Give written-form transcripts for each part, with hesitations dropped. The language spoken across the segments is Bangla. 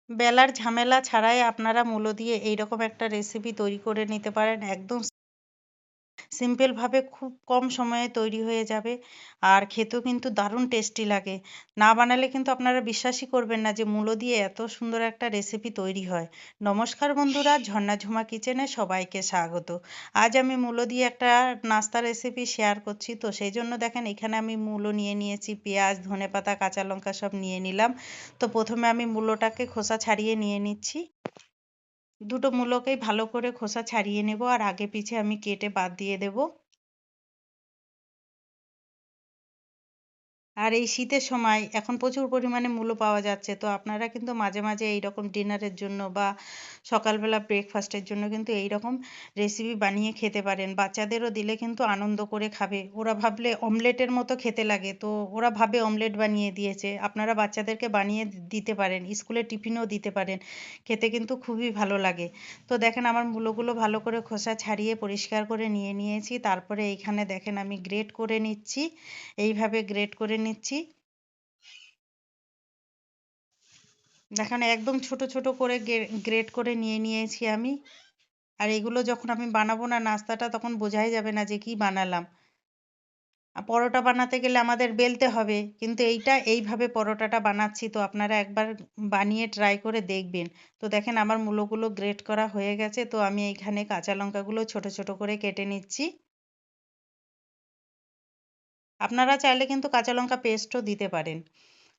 বেলার ঝামেলা ছাড়াই আপনারা মূলো দিয়ে এইরকম একটা রেসিপি তৈরি করে নিতে পারেন। একদম সিম্পলভাবে খুব কম সময়ে তৈরি হয়ে যাবে আর খেতেও কিন্তু দারুণ টেস্টি লাগে। না বানালে কিন্তু আপনারা বিশ্বাসই করবেন না যে মূলো দিয়ে এত সুন্দর একটা রেসিপি তৈরি হয়। নমস্কার বন্ধুরা, ঝর্ণা ঝুমা কিচেনে সবাইকে স্বাগত। আজ আমি মূলো দিয়ে একটা নাস্তা রেসিপি শেয়ার করছি। তো সেই জন্য দেখেন এখানে আমি মূলো নিয়ে নিয়েছি, পেঁয়াজ, ধনেপাতা, কাঁচা লঙ্কা সব নিয়ে নিলাম। তো প্রথমে আমি মূলোটাকে খোসা ছাড়িয়ে নিয়ে নিচ্ছি। দুটো মূলোকেই ভালো করে খোসা ছাড়িয়ে নেব আর আগে পিছে আমি কেটে বাদ দিয়ে দেব। আর এই শীতের সময় এখন প্রচুর পরিমাণে মূলো পাওয়া যাচ্ছে। তো আপনারা কিন্তু মাঝে মাঝে এইরকম ডিনারের জন্য বা সকালবেলা ব্রেকফাস্টের জন্য কিন্তু এইরকম রেসিপি বানিয়ে খেতে পারেন। বাচ্চাদেরও দিলে কিন্তু আনন্দ করে খাবে। ওরা ভাবলে অমলেটের মতো খেতে লাগে, তো ওরা ভাবে অমলেট বানিয়ে দিয়েছে। আপনারা বাচ্চাদেরকে বানিয়ে দিতে পারেন, স্কুলে টিফিনেও দিতে পারেন। খেতে কিন্তু খুবই ভালো লাগে। তো দেখেন আমার মূলোগুলো ভালো করে খোসা ছাড়িয়ে পরিষ্কার করে নিয়ে নিয়েছি। তারপরে এইখানে দেখেন আমি গ্রেট করে নিচ্ছি। এইভাবে গ্রেট করে নিচ্ছি। দেখেন একদম ছোট ছোট করে গ্রেট করে নিয়ে নিয়েছি আমি। আর এগুলো যখন আমি বানাবো না নাস্তাটা, তখন বোঝাই যাবে না যে কি বানালাম। পরোটা বানাতে গেলে আমাদের বেলতে হবে, কিন্তু এইভাবে পরোটাটা বানাচ্ছি। তো আপনারা একবার বানিয়ে ট্রাই করে দেখবেন। তো দেখেন আমার মূলোগুলো গ্রেট করা হয়ে গেছে। তো আমি এইখানে কাঁচা লঙ্কাগুলো ছোট ছোট করে কেটে নিচ্ছি। আপনারা চাইলে কিন্তু কাঁচা লঙ্কা পেস্টও দিতে পারেন।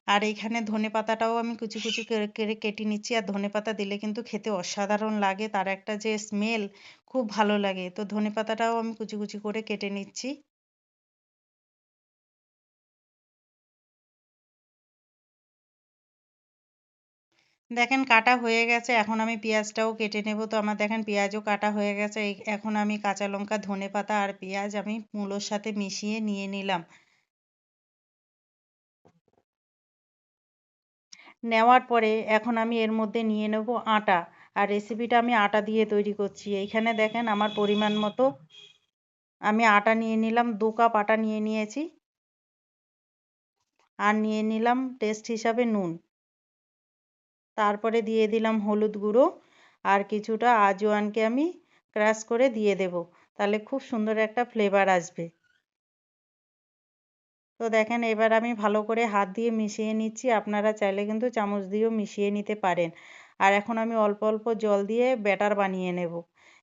আর এইখানে ধনেপাতাটাও আমি কুচি কুচি করে করে কেটে নিচ্ছি। আর ধনেপাতা দিলে কিন্তু খেতে অসাধারণ লাগে, তার একটা যে স্মেল খুব ভালো লাগে। তো ধনেপাতাটাও আমি কুচি কুচি করে কেটে নিচ্ছি। দেখেন কাটা হয়ে গেছে, এখন আমি পেঁয়াজটাও কেটে নেব। তো আমার দেখেন পেঁয়াজও কাটা হয়ে গেছে। এখন আমি কাঁচা লঙ্কা, ধনেপাতা আর পেঁয়াজ আমি মূলোর সাথে মিশিয়ে নিয়ে নিলাম। নেওয়ার পরে এখন আমি এর মধ্যে নিয়ে নেব আটা। আর রেসিপিটা আমি আটা দিয়ে তৈরি করছি। এইখানে দেখেন আমার পরিমাণ মতো আমি আটা নিয়ে নিলাম, 2 কাপ আটা নিয়ে নিয়েছি। আর নিয়ে নিলাম টেস্ট হিসাবে নুন। তারপরে দিয়ে দিলাম হলুদ গুঁড়ো আর কিছুটা আজওয়ানকে আমি ক্রাশ করে দিয়ে দেব। তাহলে খুব সুন্দর একটা ফ্লেভার আসবে। তো দেখেন এবার আমি ভালো করে হাত দিয়ে মিশিয়ে নিচ্ছি। আপনারা চাইলে কিন্তু চামচ দিয়েও মিশিয়ে নিতে পারেন। আর এখন আমি অল্প অল্প জল দিয়ে ব্যাটার বানিয়ে নেব।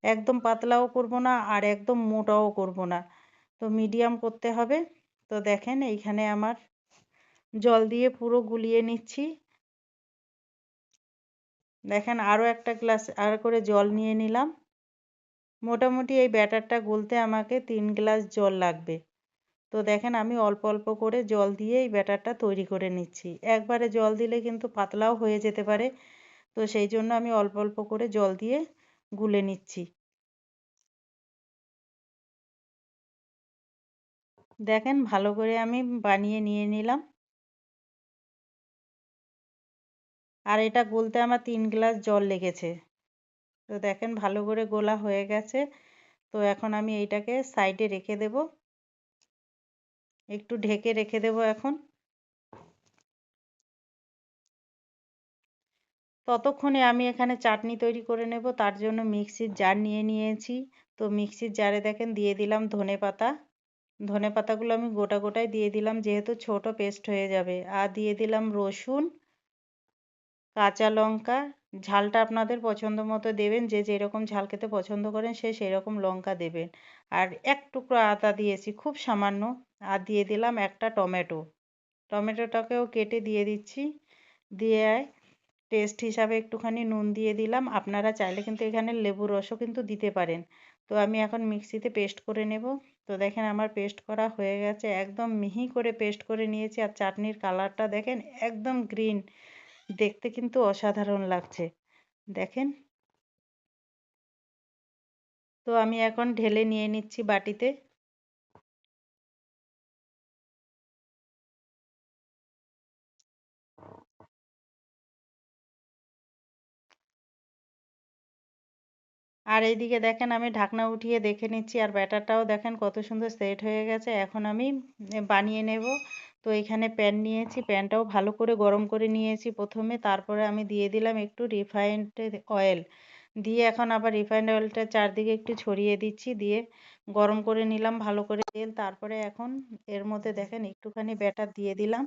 একদম পাতলাও করব না আর একদম মোটাও করব না। তো মিডিয়াম করতে হবে। তো দেখেন এইখানে আমার জল দিয়ে পুরো গুলিয়ে নিচ্ছি। দেখেন আরও একটা গ্লাস আর করে জল নিয়ে নিলাম। মোটামুটি এই ব্যাটারটা গুলতে আমাকে 3 গ্লাস জল লাগবে। তো দেখেন আমি অল্প অল্প করে জল দিয়ে এই ব্যাটারটা তৈরি করে নিচ্ছি। একবারে জল দিলে কিন্তু পাতলাও হয়ে যেতে পারে। তো সেই জন্য আমি অল্প অল্প করে জল দিয়ে গুলে নিচ্ছি। দেখেন ভালো করে আমি বানিয়ে নিয়ে নিলাম। আর এটা গুলতে আমার 3 গ্লাস জল লেগেছে। তো দেখেন ভালো করে গোলা হয়ে গেছে। তো এখন আমি এইটাকে সাইডে রেখে দেব। একটু ঢেকে রেখে দেব এখন। ততক্ষণে আমি এখানে চাটনি তৈরি করে নেব। তার জন্য মিক্সির জার নিয়ে নিয়েছি। তো মিক্সির জারে দেখেন দিয়ে দিলাম ধনেপাতা। ধনেপাতাগুলো আমি গোটা গোটাই দিয়ে দিলাম, যেহেতু ছোট পেস্ট হয়ে যাবে। আর দিয়ে দিলাম রসুন, কাঁচা লঙ্কা। ঝালটা আপনাদের পছন্দ মতো দেবেন, যে যেরকম ঝাল খেতে পছন্দ করেন সে সেরকম লঙ্কা দেবেন। আর এক টুকরো আদা দিয়েছি, খুব সামান্য। আর দিয়ে দিলাম একটা টমেটো। টমেটোটাকেও কেটে দিয়ে দিচ্ছি। দিয়ে টেস্ট হিসাবে একটুখানি নুন দিয়ে দিলাম। আপনারা চাইলে কিন্তু এখানে লেবুর রসও কিন্তু দিতে পারেন। তো আমি এখন মিক্সিতে পেস্ট করে নেব। তো দেখেন আমার পেস্ট করা হয়ে গেছে, একদম মিহি করে পেস্ট করে নিয়েছি। আর চাটনির কালারটা দেখেন একদম গ্রিন, দেখতে কিন্তু অসাধারণ লাগছে। দেখেন। তো আমি এখন ঢেলে নিয়ে নিচ্ছি বাটিতে। আর এইদিকে দেখেন আমি ঢাকনা উঠিয়ে দেখে নিচ্ছি, আর ব্যাটারটাও দেখেন কত সুন্দর সেট হয়ে গেছে। এখন আমি বানিয়ে নেব। তো এখানে প্যান নিয়েছি, প্যানটাও ভালো করে গরম করে নিয়েছি প্রথমে, তারপরে আমি দিয়ে দিলাম একটু রিফাইন্ড অয়েল। দিয়ে এখন আবার রিফাইন্ড অয়েলটা চারদিকে একটু ছড়িয়ে দিচ্ছি, দিয়ে গরম করে নিলাম ভালো করে তেল। তারপরে এখন এর মধ্যে দেখেন একটুখানি ব্যাটার দিয়ে দিলাম,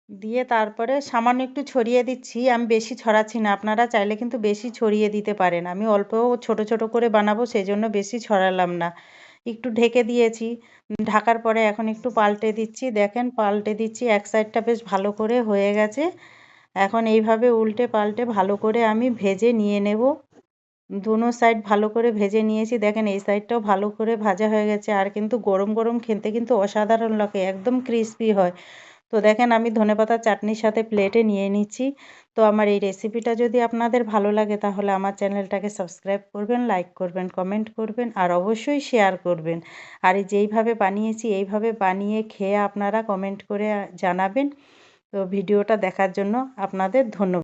দিয়ে তারপরে সামান্য একটু ছড়িয়ে দিচ্ছি, আমি বেশি ছড়াচ্ছি না, আপনারা চাইলে কিন্তু বেশি ছড়িয়ে দিতে পারেন। আমি অল্প ছোট ছোট করে বানাবো, সেই জন্য বেশি ছড়ালাম না, একটু ঢেকে দিয়েছি। ঢাকার পরে এখন একটু পাল্টে দিচ্ছি, দেখেন পাল্টে দিচ্ছি, এক সাইডটা বেশ ভালো করে হয়ে গেছে। এখন এইভাবে উল্টে পাল্টে ভালো করে আমি ভেজে নিয়ে নেব। দোনো সাইড ভালো করে ভেজে নিয়েছি, দেখেন এই সাইডটাও ভালো করে ভাজা হয়ে গেছে। আর কিন্তু গরম গরম খেতে কিন্তু অসাধারণ লাগে, একদম ক্রিস্পি হয়। তো দেখেন আমি ধনেপাতার চাটনির সাথে প্লেটে নিয়ে নিচ্ছি। তো আমার এই রেসিপিটা যদি আপনাদের ভালো লাগে তাহলে আমার চ্যানেলটাকে সাবস্ক্রাইব করবেন, লাইক করবেন, কমেন্ট করবেন আর অবশ্যই শেয়ার করবেন। আর এই যেইভাবে বানিয়েছি এইভাবে বানিয়ে খেয়ে আপনারা কমেন্ট করে জানাবেন। তো ভিডিওটা দেখার জন্য আপনাদের ধন্যবাদ।